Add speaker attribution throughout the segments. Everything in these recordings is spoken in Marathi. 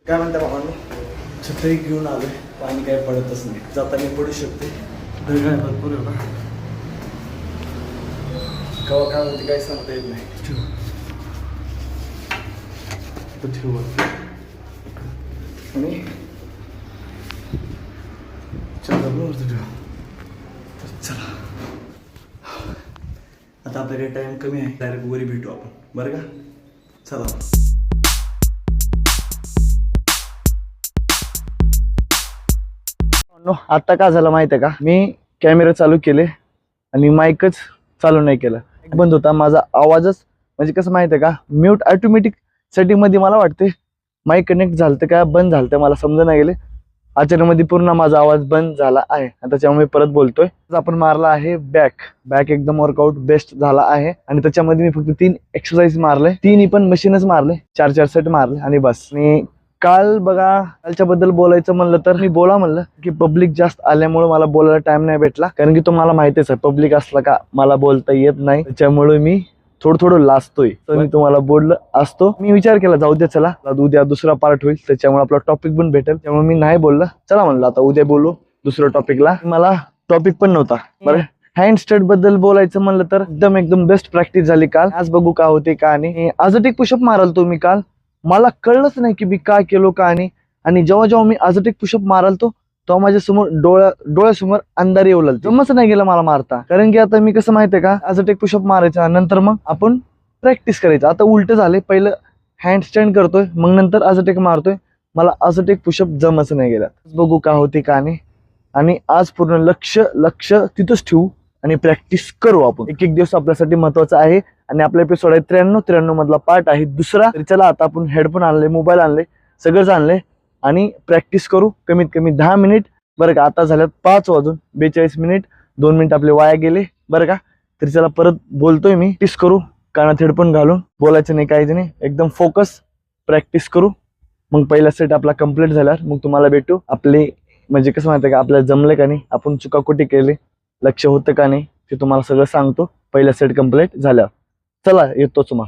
Speaker 1: काय म्हणता भावांनो, छत्री घेऊन आलोय, पाणी काय पडतच नाही, जाताना पडू शकते, ढग आहे भरपूर आहे ना, कवा काय म्हणते काही सांगता येत नाही. ठेवू आणि चला आता आपल्याकडे टाइम कमी आहे, डायरेक्ट वरी भेटू आपण, बरं का? चला. आता काय झालं माहिती आहे का, मी कॅमेरा चालू केले आणि माईकच चालू नाही केलं, बंद होता माझा आवाजच. म्हणजे कसं माहिती आहे का, म्यूट ऑटोमॅटिक सेटिंग मध्ये मला वाटते माईक कनेक्ट झालं का बंद झालं, मला समजा नाही गेले. अचानकमध्ये पूर्ण माझा आवाज बंद झाला आहे, त्याच्यामुळे मी परत बोलतोय. आपण मारला आहे बॅक एकदम वर्कआउट बेस्ट झाला आहे. आणि त्याच्यामध्ये मी फक्त 3 एक्सरसाइज मारले, 3 पण मशीनच मारले, 4 सेट मारले आणि बस. आणि काल बघा, कालच्या बद्दल बोलायचं म्हणलं तर मी म्हणलं की पब्लिक जास्त आल्यामुळे मला बोलायला टाइम नाही भेटला, कारण की तुम्हाला माहितीच आहे पब्लिक असला का मला बोलता येत नाही, त्याच्यामुळे मी थोडं लाजतोय. तर मी तुम्हाला बोललो असतो. मी विचार केला जाऊ दे, चला उद्या दुसरा पार्ट होईल, त्याच्यामुळे आपला टॉपिक पण भेटेल, त्यामुळे मी नाही बोललं. चला म्हणलं आता उद्या बोलू दुसऱ्या टॉपिकला. मला टॉपिक पण नव्हता बरं. हँडस्टँड बद्दल बोलायचं म्हणलं तर एकदम बेस्ट प्रॅक्टिस झाली काल. आज बघू का होते का नाही. अजून पुशअप माराल तो मी काल, मला कळलंच नाही की मी काय केलो का नाही. आणि जेव्हा मी अजून पुशअप माराल तो माझ्या समोर डोळ्यासमोर अंधार येऊ लागला, जमच नाही गेला मला मारता. कारण की आता मी कसं माहितीये का, अजून पुशअप मारायचा, नंतर मग आपण प्रॅक्टिस करायचं. आता उलट झाले, पहिलं हँडस्टँड करतोय, मग नंतर अजून मारतोय. मला अजून पुशअप जमच नाही गेला. बघू का होते का नाही. आणि आज पूर्ण लक्ष तिथंच ठेवू आणि प्रॅक्टिस करू आपण. एक दिवस आपल्यासाठी महत्वाचा आहे. आणि आपला एपिसोड आहे 93 मधला पार्ट आहे दुसरा. तरी चला आता आपण हेडफोन आणले, मोबाईल आणले, सगळंच आणले आणि प्रॅक्टिस करू कमीत कमी 10 मिनिट, बरं का? आता झाल्यात 5 वाजून 42 मिनिट, 2 मिनिट आपले वाया गेले, बरं का? तरी चला परत बोलतोय मी, प्रॅक्टिस करू, कानात हेडफोन घालून, बोलायचं नाही, काहीच नाही, एकदम फोकस प्रॅक्टिस करू. मग पहिला सेट आपला कम्प्लीट झाल्यावर मग तुम्हाला भेटू. आपले म्हणजे कसं माहिती का, आपल्याला जमलं का नाही, आपण चुका कुठे केले, लक्ष होतं का नाही, ते तुम्हाला सगळं सांगतो पहिला सेट कम्प्लीट झाल्यावर. चला येतोच मग.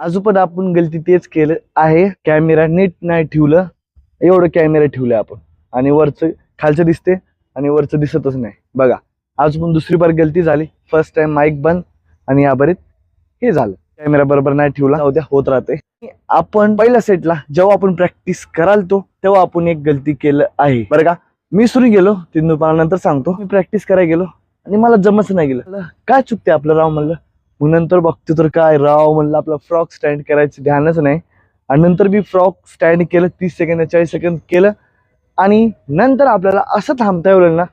Speaker 1: अजून पण आपण गलती तेच केलं आहे, कॅमेरा नीट नाही ठेवलं. एवढं कॅमेरा ठेवलं आपण आणि वरचं खालचं दिसते आणि वरचं दिसतच नाही. बघा आज पण दुसरी बार गलती झाली. फर्स्ट टाइम माईक बंद आणि या बरीत हे झालं, कॅमेरा बरोबर नाही ठेवला. उद्या होत राहते. आपण पहिल्या सेटला जेव्हा आपण प्रॅक्टिस करालतो तेव्हा आपण एक गलती केलं आहे बरं का. मी सुरू गेलो, नंतर सांगतो. मी प्रॅक्टिस करायला गेलो आणि मला जमच नाही गेलं. काय चुकते आपलं राव म्हणलं. मग नंतर बघतो तर काय राव म्हणलं, आपलं फ्रॉक स्टँड करायचं ध्यानच नाही. आणि नंतर मी फ्रॉक स्टँड केलं, 30 सेकंद 40 सेकंद केलं आणि नंतर आपल्याला असं थांबता येईल ना,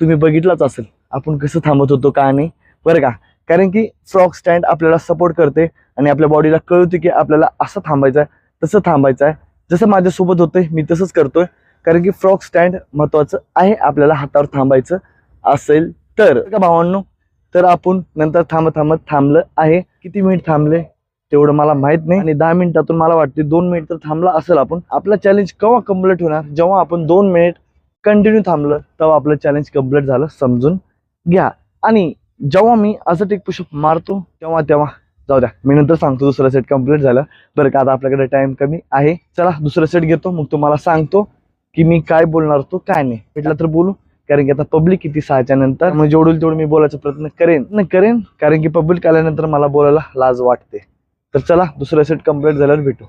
Speaker 1: तुम्ही बघितलंच असेल आपण कसं थांबत होतो काय नाही बरं का. कारण की फ्रॉक स्टँड आपल्याला सपोर्ट करते आणि आपल्या बॉडीला कळते की आपल्याला असं थांबायचं आहे तसं थांबायचं आहे. जसं माझ्यासोबत होतंय मी तसंच करतोय. कारण की फ्रॉक स्टँड महत्वाचं आहे आपल्याला हातावर थांबायचं असेल तर का भावांनो. तर आपण नंतर थांबलं आहे. किती मिनिट थांबले तेवढं मला माहित नाही आणि 10 मिनिटातून मला वाटते 2 मिनिट तर थांबला असेल आपण. आपला चॅलेंज केव्हा कम्प्लीट होणार, जेव्हा आपण 2 मिनिट कंटिन्यू थांबलं तेव्हा आपलं चॅलेंज कम्प्लीट झालं समजून घ्या. आणि जेव्हा मी असं टेक पुशअप मारतो तेव्हा जाऊ द्या, मी नंतर सांगतो दुसरा सेट कम्प्लीट झालं बरं का. आता आपल्याकडे टाइम कमी आहे. चला दुसरा सेट घेतो, मग तुम्हाला सांगतो की मी काय बोलणार होतो काय नाही. भेटला तर बोलू, कारण की आता पब्लिक किती 6च्या नंतर, मग जेवढं तेवढं मी बोलायचा प्रयत्न करेन कारण की पब्लिक आल्यानंतर मला बोलायला लाज वाटते. तर चला दुसरा सेट कम्प्लीट झाल्यावर भेटू.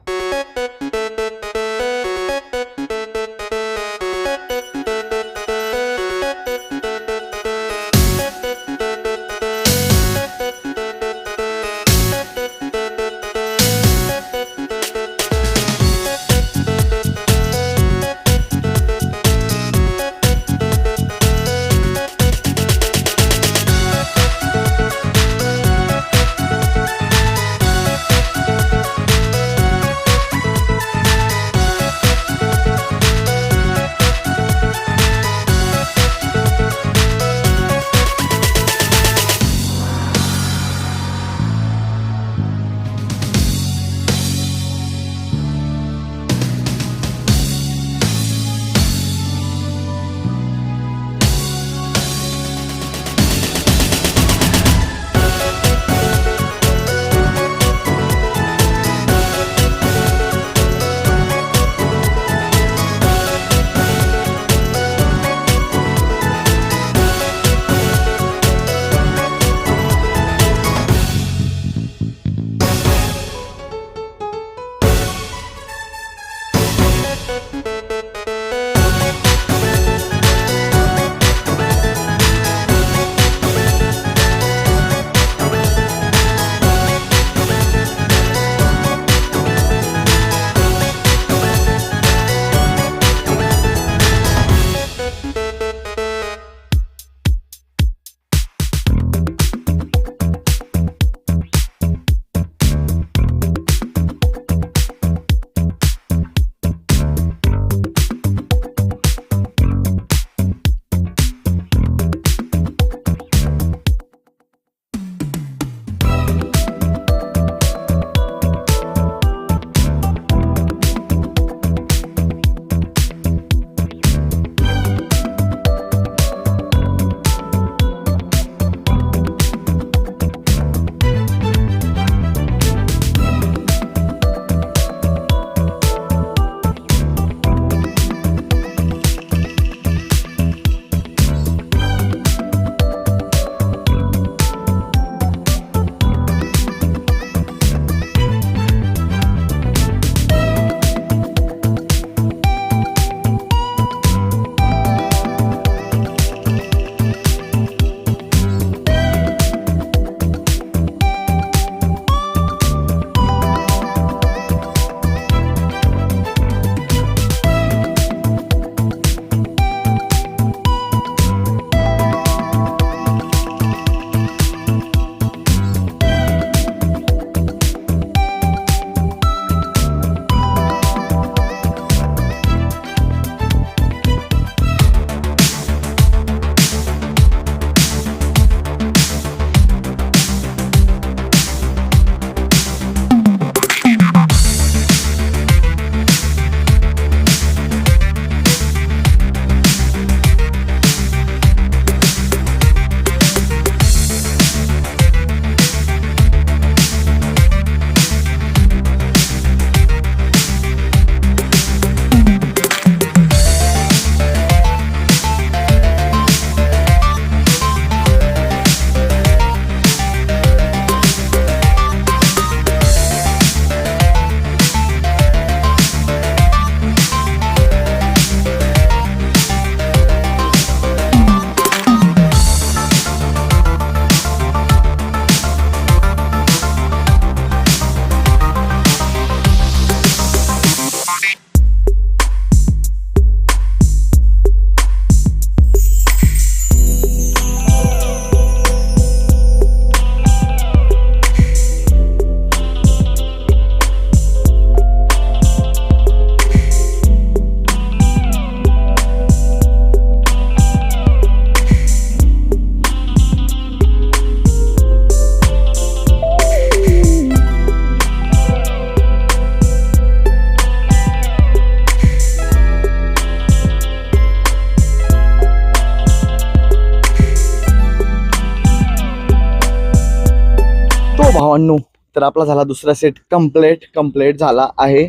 Speaker 1: तो भावांनो, तर आपला झाला दुसरा सेट कंप्लीट झाला आहे.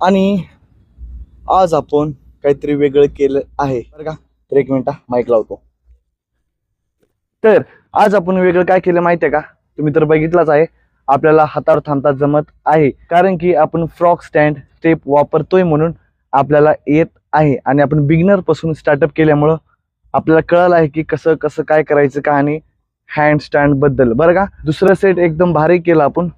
Speaker 1: आणि आज आपण काहीतरी वेगळं केलं आहे बरं का. तर एक मिनिट माईक लावतो. तर आज आपण वेगळं काय केलं माहिती आहे का, तुम्ही तर बघितलंच आहे. आपल्याला हातावर थांबता जमत आहे कारण की आपण फ्रॉग स्टँड स्टेप वापरतोय म्हणून आपल्याला येत आहे. आणि आपण बिगिनर पासून स्टार्टअप केल्यामुळं आपल्याला कळलं आहे की कसं कसं काय करायचं का, आणि हँड स्टँड बद्दल बरं का. दुसरं सेट एकदम भारी केलं आपण,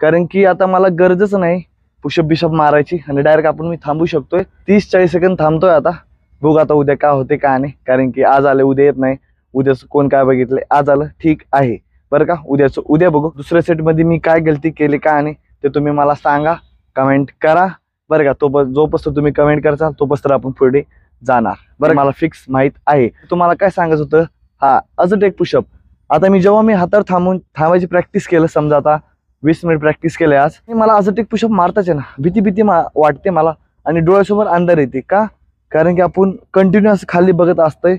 Speaker 1: कारण की आता मला गरजच नाही पुशअप बिशअप मारायची आणि डायरेक्ट आपण मी थांबू शकतोय. 30-40 सेकंद थांबतोय आता. बघू आता उद्या काय होते काय नाही, कारण की आज आले उद्या येत नाही. उद्याचं कोण काय बघितलंय, आज आलं ठीक आहे बरं का. उद्याचं उद्या बघू. दुसऱ्या सेटमध्ये मी काय गलती केली का आणि ते तुम्ही मला सांगा, कमेंट करा बरं का. जोपासून तुम्ही कमेंट करसाल तोपासून आपण पुढे जाणार बरं. मला फिक्स माहित आहे. तुम्हाला काय सांगायचं होतं, हा अजून एक पुशअप. आता जेव्हा मी हातावर थांबायची प्रॅक्टिस केलं, समजा आता 20 मिनिट प्रॅक्टिस केले आज, मला अजून एक पुशअप मारताच आहे ना, भीती वाटते मला आणि डोळ्यासमोर अंधार येते का, कारण की आपण कंटिन्युअस खाली बघत असतोय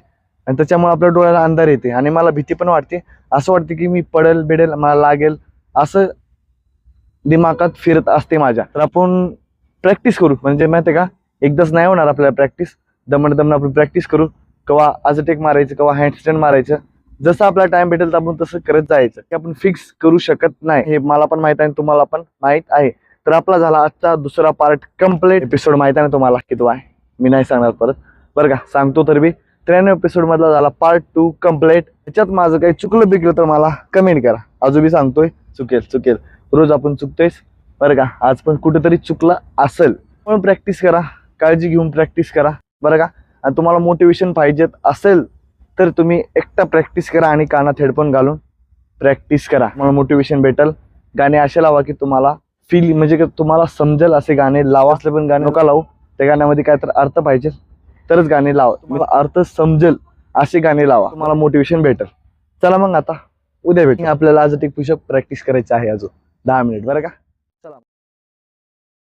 Speaker 1: आणि त्याच्यामुळे आपल्या डोळ्याला अंधार येते आणि मला भीती पण वाटते. असं वाटते की मी पडेल बिडेल, मला लागेल, असं दिमागात फिरत असते माझ्या. तर आपण प्रॅक्टिस करू, म्हणजे माहिती आहे का, एकदाच नाही होणार आपल्याला प्रॅक्टिस. दमण आपण प्रॅक्टिस करू. केव्हा अजटेक मारायचं, केव्हा हँडस्टँड मारायचं, जसं आपला टाइम भेटेल तर आपण तसं करत जायचं. की आपण फिक्स करू शकत नाही, हे मला पण माहित आहे आणि तुम्हाला पण माहित आहे. तर आपला झाला आजचा दुसरा पार्ट कंप्लीट. एपिसोड माहित आहे ना तुम्हाला किती आहे, मी नाही सांगणार परत बरं का. सांगतो तर बी 93 एपिसोड मधला झाला पार्ट 2 कंप्लीट. त्याच्यात माझं काही चुकलं बिकलं तर मला कमेंट करा. अजून बी सांगतोय, चुकेल, रोज आपण चुकतोयच बरं का. आज पण कुठेतरी चुकलं असेल, पण प्रॅक्टिस करा, काळजी घेऊन प्रॅक्टिस करा बरं का. आणि तुम्हाला मोटिवेशन पाहिजे असेल तर तुम्ही एकटा प्रॅक्टिस करा आणि कानात हेडफोन घालून प्रॅक्टिस करा, मला मोटिवेशन भेटेल. गाणे असे लावा की तुम्हाला फील, म्हणजे की तुम्हाला समजेल असे गाणे लावा. असले पण गाणे नका लावू, त्या गाण्यामध्ये काय तर अर्थ पाहिजे तरच गाणे लावा. तुम्हाला अर्थ समजेल असे गाणे लावा, तुम्हाला मोटिवेशन भेटेल. चला मग आता उद्या भेटू. आपल्याला आज एक पुशअप प्रॅक्टिस करायचं आहे अजून 10 मिनिट बरं का.